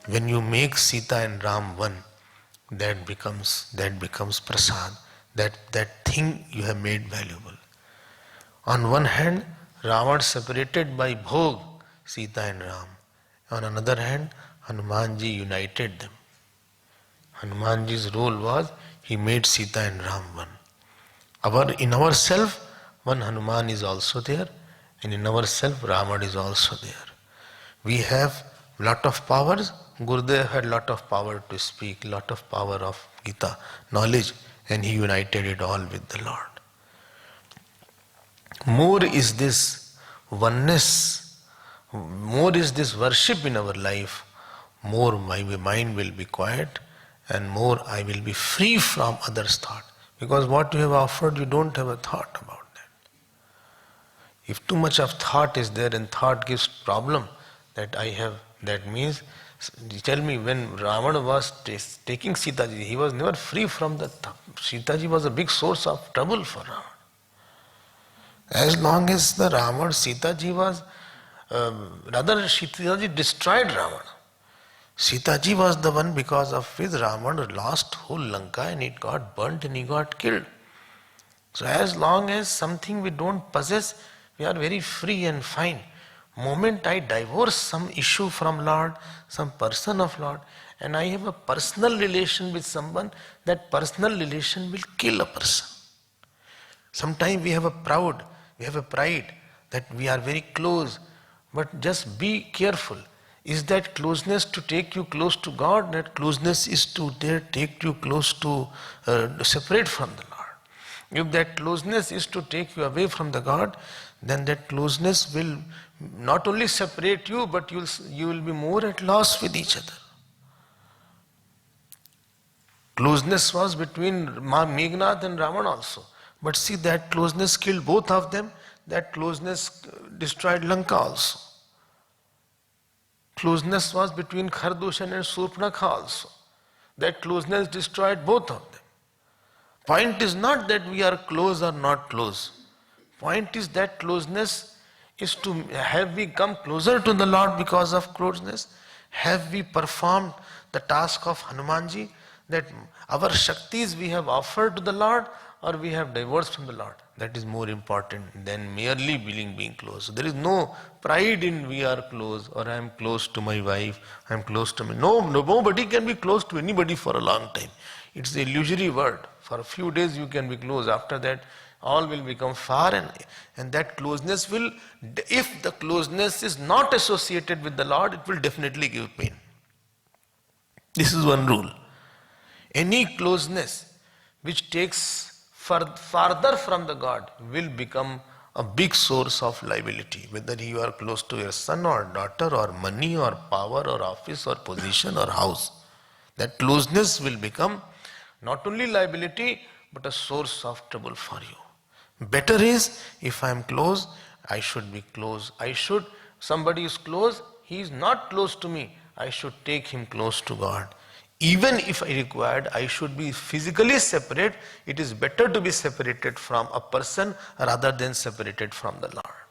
When you make Sita and Ram one, that becomes prasad. That thing you have made valuable. On one hand, Ravan separated by Bhog Sita and Ram. On another hand, Hanumanji united them. Hanumanji's role was he made Sita and Ram one. In ourself, one Hanuman is also there, and in ourself, Ravan is also there. We have lot of powers. Gurudev had lot of power to speak, lot of power of Gita, knowledge, and he united it all with the Lord. More is this oneness, more is this worship in our life, more my mind will be quiet and more I will be free from others' thought. Because what you have offered, you don't have a thought about that. If too much of thought is there and thought gives problem, that means, tell me, when Ravana was taking Sitaji, he was never free from the Sitaji was a big source of trouble for Ravana. As long as the Ravana, Sitaji was, Sitaji destroyed Ravana. Sitaji was the one because of which Ravana lost whole Lanka and it got burnt and he got killed. So as long as something we don't possess, we are very free and fine. Moment I divorce some issue from Lord, some person of Lord, and I have a personal relation with someone, that personal relation will kill a person. Sometimes we have a pride that we are very close, but just be careful. Is that closeness to take you close to God? That closeness is to take you close to separate from the Lord. If that closeness is to take you away from the God, then that closeness will not only separate you, but you will be more at loss with each other. Closeness was between Meghnad and Ravan also. But see, that closeness killed both of them. That closeness destroyed Lanka also. Closeness was between Khardushan and Surpanakha also. That closeness destroyed both of them. Point is not that we are close or not close. Point is that closeness is to have we come closer to the Lord because of closeness? Have we performed the task of Hanumanji, that our Shaktis we have offered to the Lord, or we have divorced from the Lord? That is more important than merely being close. So there is no pride in we are close, or I am close to my wife, I am close to me. Nobody can be close to anybody for a long time. It's an illusory word. For a few days you can be close. After that, all will become far, and that closeness will, if the closeness is not associated with the Lord, it will definitely give pain. This is one rule. Any closeness which takes farther from the God will become a big source of liability, whether you are close to your son or daughter or money or power or office or position or house. That closeness will become not only liability but a source of trouble for you. Better is, if I am close, I should be close. Somebody is close, he is not close to me, I should take him close to God. Even if I required, I should be physically separate. It is better to be separated from a person rather than separated from the Lord.